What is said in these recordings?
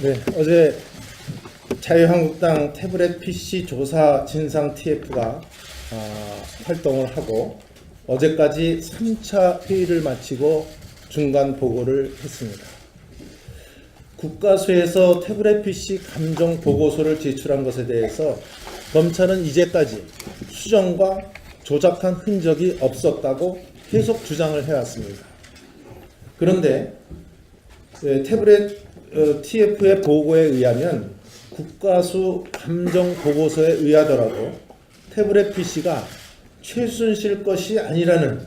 네, 어제 자유한국당 태블릿 PC 조사 진상 TF가 활동을 하고 어제까지 3차 회의를 마치고 중간 보고를 했습니다. 국가수에서 태블릿 PC 감정 보고서를 제출한 것에 대해서 검찰은 이제까지 수정과 조작한 흔적이 없었다고 계속 주장을 해왔습니다. 그런데 태블릿 TF의 보고에 의하면 국가수 감정 보고서에 의하더라도 태블릿 PC가 최순실 것이 아니라는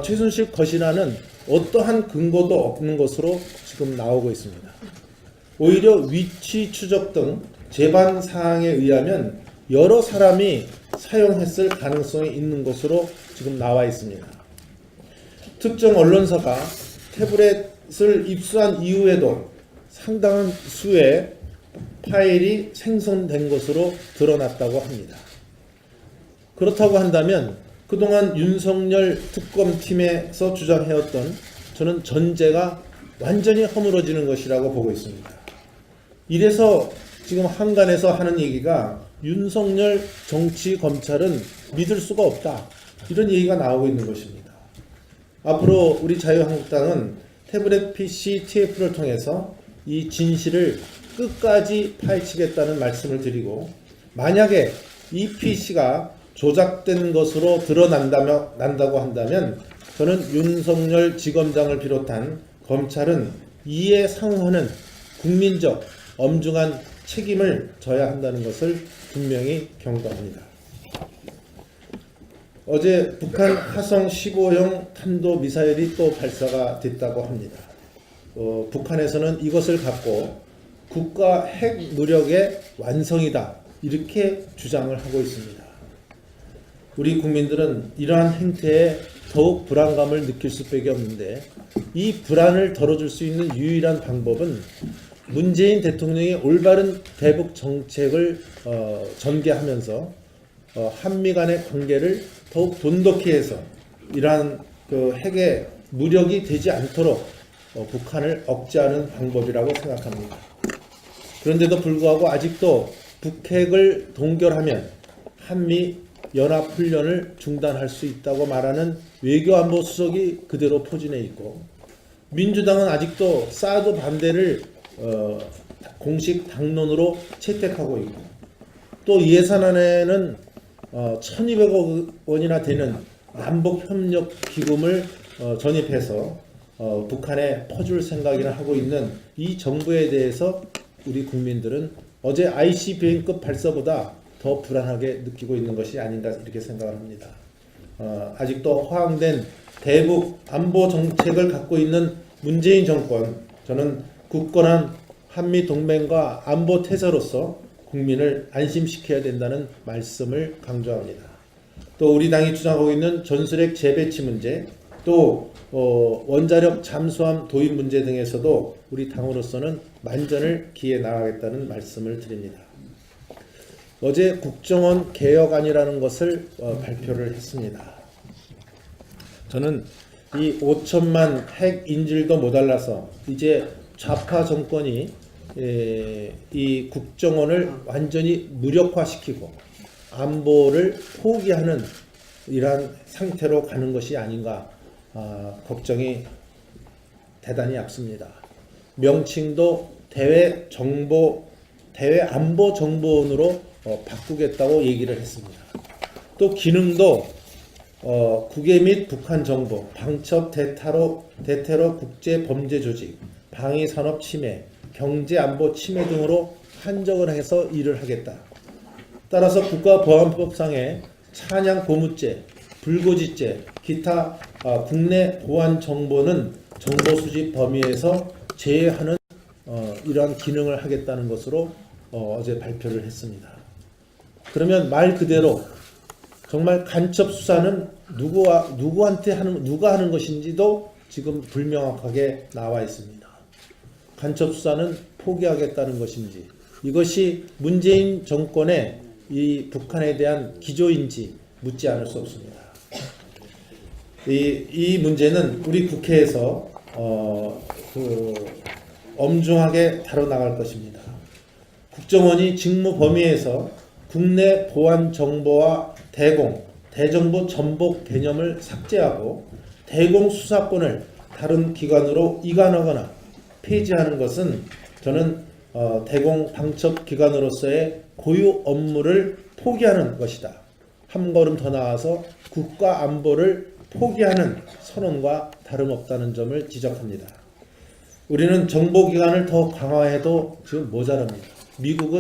최순실 것이라는 어떠한 근거도 없는 것으로 지금 나오고 있습니다. 오히려 위치 추적 등 재반 사항에 의하면 여러 사람이 사용했을 가능성이 있는 것으로 지금 나와 있습니다. 특정 언론사가 태블릿을 입수한 이후에도 상당한 수의 파일이 생성된 것으로 드러났다고 합니다. 그렇다고 한다면 그동안 윤석열 특검팀에서 주장해왔던 저는 전제가 완전히 허물어지는 것이라고 보고 있습니다. 이래서 지금 한간에서 하는 얘기가 윤석열 정치검찰은 믿을 수가 없다, 이런 얘기가 나오고 있는 것입니다. 앞으로 우리 자유한국당은 태블릿 PC TF를 통해서 이 진실을 끝까지 파헤치겠다는 말씀을 드리고, 만약에 이 PC가 조작된 것으로 드러난다고 한다면 저는 윤석열 지검장을 비롯한 검찰은 이에 상응하는 국민적 엄중한 책임을 져야 한다는 것을 분명히 경고합니다. 어제 북한 화성 15형 탄도미사일이 또 발사가 됐다고 합니다. 북한에서는 이것을 갖고 국가 핵 무력의 완성이다, 이렇게 주장을 하고 있습니다. 우리 국민들은 이러한 행태에 더욱 불안감을 느낄 수밖에 없는데, 이 불안을 덜어줄 수 있는 유일한 방법은 문재인 대통령이 올바른 대북 정책을 전개하면서 한미 간의 관계를 더욱 돈독히 해서 이러한 핵의 무력이 되지 않도록 북한을 억제하는 방법이라고 생각합니다. 그런데도 불구하고 아직도 북핵을 동결하면 한미 연합훈련을 중단할 수 있다고 말하는 외교안보 수석이 그대로 포진해 있고, 민주당은 아직도 사드 반대를 공식 당론으로 채택하고 있고, 또 예산안에는 1200억 원이나 되는 남북협력기금을 전입해서 북한에 퍼줄 생각이나 하고 있는 이 정부에 대해서 우리 국민들은 어제 ICBM급 발사보다 더 불안하게 느끼고 있는 것이 아닌가, 이렇게 생각을 합니다. 아직도 허황된 대북 안보 정책을 갖고 있는 문재인 정권, 저는 굳건한 한미 동맹과 안보 태세로서 국민을 안심시켜야 된다는 말씀을 강조합니다. 또 우리 당이 주장하고 있는 전술핵 재배치 문제, 또 원자력 잠수함 도입 문제 등에서도 우리 당으로서는 만전을 기해 나가겠다는 말씀을 드립니다. 어제 국정원 개혁안이라는 것을 발표를 했습니다. 저는 이 5천만 핵 인질도 모자라서 이제 좌파 정권이 이 국정원을 완전히 무력화시키고 안보를 포기하는 이러한 상태로 가는 것이 아닌가, 걱정이 대단히 앞섭니다. 명칭도 대외안보정보원으로 바꾸겠다고 얘기를 했습니다. 또 기능도 국외 및 북한 정보, 방첩 대테러 국제범죄조직, 방위산업 침해, 경제안보 침해 등으로 한정을 해서 일을 하겠다. 따라서 국가보안법상의 찬양 고무죄, 불고지죄, 기타 국내 보안 정보는 정보 수집 범위에서 제외하는 이러한 기능을 하겠다는 것으로 어제 발표를 했습니다. 그러면 말 그대로 정말 간첩 수사는 누가 하는 것인지도 지금 불명확하게 나와 있습니다. 간첩 수사는 포기하겠다는 것인지, 이것이 문재인 정권의 이 북한에 대한 기조인지 묻지 않을 수 없습니다. 이 문제는 우리 국회에서 엄중하게 다뤄나갈 것입니다. 국정원이 직무 범위에서 국내 보안 정보와 대정보 전복 개념을 삭제하고 대공 수사권을 다른 기관으로 이관하거나 폐지하는 것은 저는 대공 방첩 기관으로서의 고유 업무를 포기하는 것이다. 한 걸음 더 나아가서 국가 안보를 포기하는 선언과 다름없다는 점을 지적합니다. 우리는 정보기관을 더 강화해도 지금 모자랍니다. 미국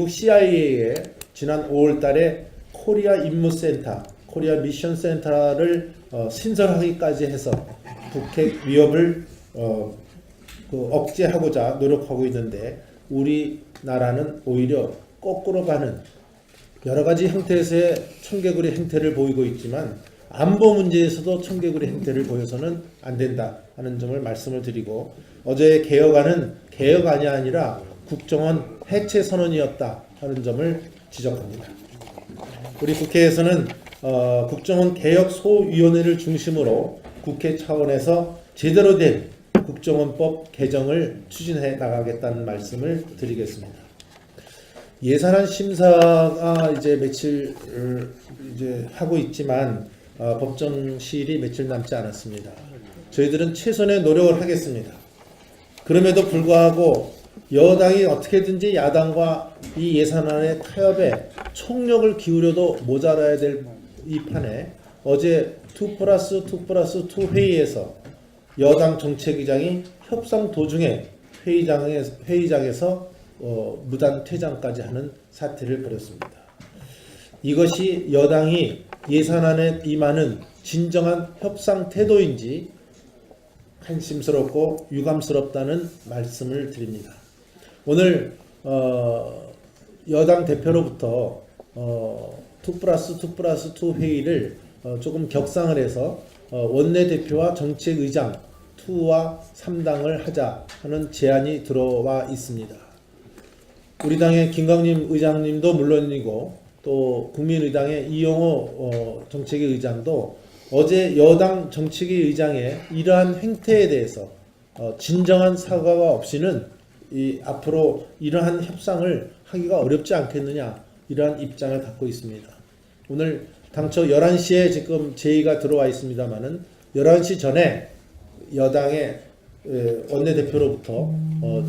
CIA의 지난 5월달에 코리아 임무센터, 코리아 미션센터를 신설하기까지 해서 북핵 위협을 억제하고자 노력하고 있는데 우리나라는 오히려 거꾸로 가는 여러 가지 형태에서의 청개구리 행태를 보이고 있지만 안보 문제에서도 청개구리 행태를 보여서는 안 된다 하는 점을 말씀을 드리고 어제의 개혁안은 개혁안이 아니라 국정원 해체 선언이었다 하는 점을 지적합니다. 우리 국회에서는 국정원 개혁 소위원회를 중심으로 국회 차원에서 제대로 된 국정원법 개정을 추진해 나가겠다는 말씀을 드리겠습니다. 예산안 심사가 이제 며칠 이제 하고 있지만 법정 시일이 며칠 남지 않았습니다. 저희들은 최선의 노력을 하겠습니다. 그럼에도 불구하고 여당이 어떻게든지 야당과 이 예산안의 타협에 총력을 기울여도 모자라야 될 이 판에 어제 2+2+2 회의에서 여당 정책위장이 협상 도중에 회의장에서 무단 퇴장까지 하는 사태를 벌였습니다. 이것이 여당이 예산안에 임하는 진정한 협상 태도인지 한심스럽고 유감스럽다는 말씀을 드립니다. 오늘 여당 대표로부터 2+2+2 회의를 조금 격상을 해서 원내대표와 정책의장 2와 3당을 하자 하는 제안이 들어와 있습니다. 우리 당의 김광림 의장님도 물론이고 또 국민의당의 이용호 정책위 의장도 어제 여당 정책위 의장의 이러한 행태에 대해서 진정한 사과가 없이는 앞으로 이러한 협상을 하기가 어렵지 않겠느냐 이러한 입장을 갖고 있습니다. 오늘 당초 11시에 지금 제의가 들어와 있습니다만은 11시 전에 여당의 원내대표로부터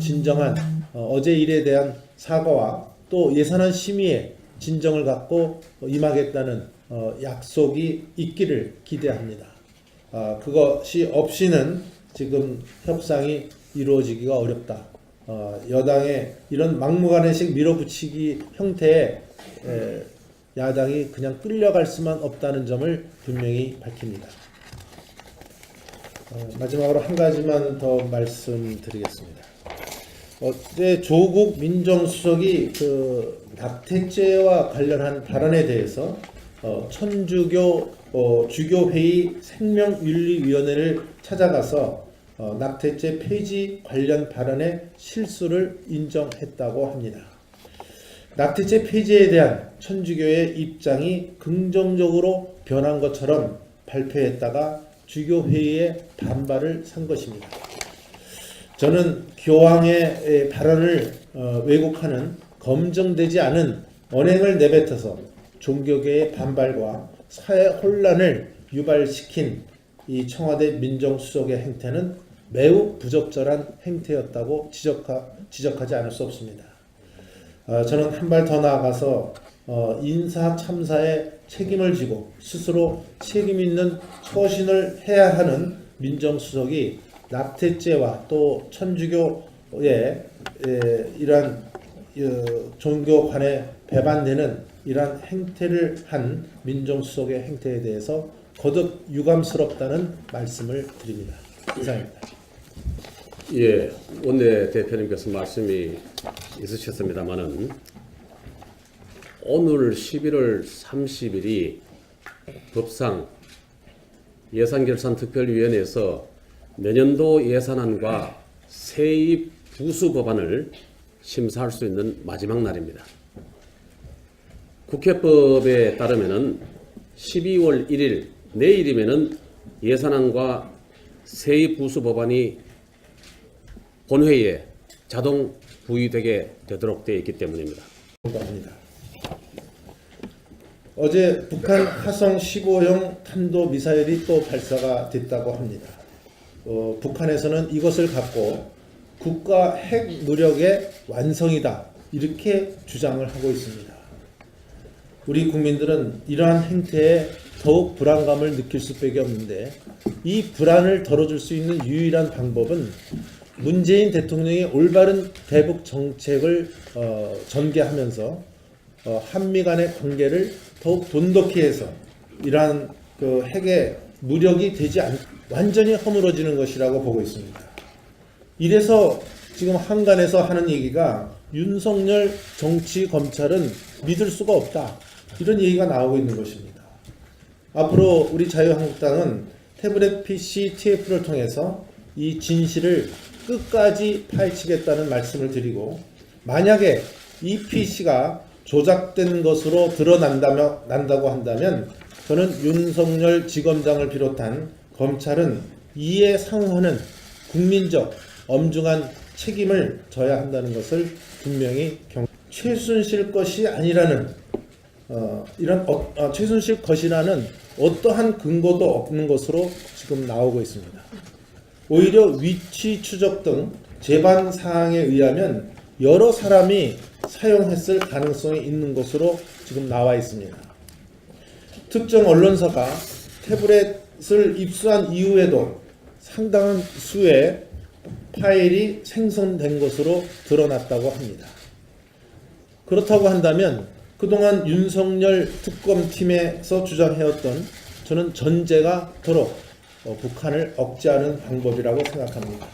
진정한 어제 일에 대한 사과와 또 예산안 심의에 진정을 갖고 임하겠다는 약속이 있기를 기대합니다. 그것이 없이는 지금 협상이 이루어지기가 어렵다. 여당의 이런 막무가내식 밀어붙이기 형태의 야당이 그냥 끌려갈 수만 없다는 점을 분명히 밝힙니다. 마지막으로 한 가지만 더 말씀드리겠습니다. 어제 조국 민정수석이 낙태죄와 관련한 발언에 대해서 천주교 주교회의 생명윤리위원회를 찾아가서 낙태죄 폐지 관련 발언의 실수를 인정했다고 합니다. 낙태죄 폐지에 대한 천주교의 입장이 긍정적으로 변한 것처럼 발표했다가 주교회의에 반발을 산 것입니다. 저는 교황의 발언을 왜곡하는 검증되지 않은 언행을 내뱉어서 종교계의 반발과 사회 혼란을 유발시킨 이 청와대 민정수석의 행태는 매우 부적절한 행태였다고 지적하지 않을 수 없습니다. 저는 한 발 더 나아가서 인사 참사에 책임을 지고 스스로 책임 있는 처신을 해야 하는 민정수석이 낙태죄와 또 천주교의 이러한 종교관에 배반되는 이러한 행태를 한 민정수석의 행태에 대해서 거듭 유감스럽다는 말씀을 드립니다. 이상입니다. 예, 원내대표님께서 말씀이 있으셨습니다마는 오늘 11월 30일이 법상 예산결산특별위원회에서 내년도 예산안과 세입 부수 법안을 심사할 수 있는 마지막 날입니다. 국회법에 따르면은 12월 1일 내일이면은 예산안과 세입 부수 법안이 본회의에 자동 부의되게 되도록 되어 있기 때문입니다. 합니다. 어제 북한 화성 15형 탄도 미사일이 또 발사가 됐다고 합니다. 북한에서는 이것을 갖고 국가 핵 무력의 완성이다 이렇게 주장을 하고 있습니다. 우리 국민들은 이러한 행태에 더욱 불안감을 느낄 수밖에 없는데 이 불안을 덜어줄 수 있는 유일한 방법은 문재인 대통령이 올바른 대북 정책을 전개하면서 한미 간의 관계를 더욱 돈독히 해서 이러한 그 핵의 무력이 되지 완전히 허물어지는 것이라고 보고 있습니다. 이래서 지금 한간에서 하는 얘기가 윤석열 정치 검찰은 믿을 수가 없다 이런 얘기가 나오고 있는 것입니다. 앞으로 우리 자유한국당은 태블릿 PC TF를 통해서 이 진실을 끝까지 파헤치겠다는 말씀을 드리고 만약에 이 PC가 조작된 것으로 난다고 한다면 저는 윤석열 지검장을 비롯한 검찰은 이에 상응하는 국민적 엄중한 책임을 져야 한다는 것을 분명히 최순실 것이 아니라는 최순실 것이라는 어떠한 근거도 없는 것으로 지금 나오고 있습니다. 오히려 위치 추적 등 재반 사항에 의하면 여러 사람이 사용했을 가능성이 있는 것으로 지금 나와 있습니다. 특정 언론사가 태블릿을 입수한 이후에도 상당한 수의 파일이 생성된 것으로 드러났다고 합니다. 그렇다고 한다면 그동안 윤석열 특검팀에서 주장해왔던 저는 전제가 도록 북한을 억제하는 방법이라고 생각합니다.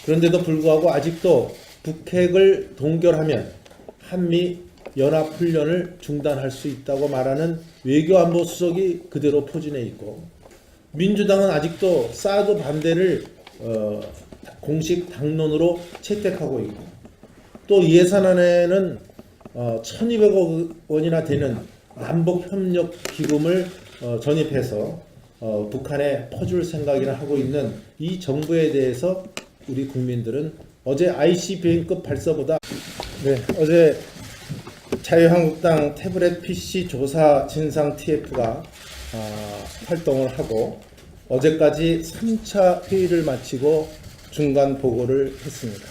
그런데도 불구하고 아직도 북핵을 동결하면 한미 연합훈련을 중단할 수 있다고 말하는 외교안보 수석이 그대로 포진해 있고 민주당은 아직도 사드 반대를 공식 당론으로 채택하고 있고 또 예산안에는 1200억 원이나 되는 남북협력기금을 전입해서 북한에 퍼줄 생각이나 하고 있는 이 정부에 대해서 우리 국민들은 어제 ICBM급 발사보다 어제 자유한국당 태블릿 PC 조사 진상 TF가 활동을 하고 어제까지 3차 회의를 마치고 중간 보고를 했습니다.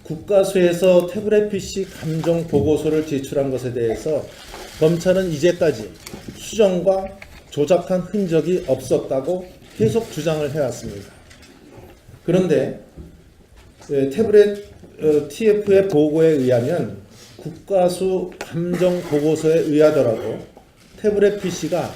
국가수에서 태블릿 PC 감정 보고서를 제출한 것에 대해서 검찰은 이제까지 수정과 조작한 흔적이 없었다고 계속 주장을 해왔습니다. 그런데 태블릿 TF의 보고에 의하면 국가수 감정 보고서에 의하더라도 태블릿 PC가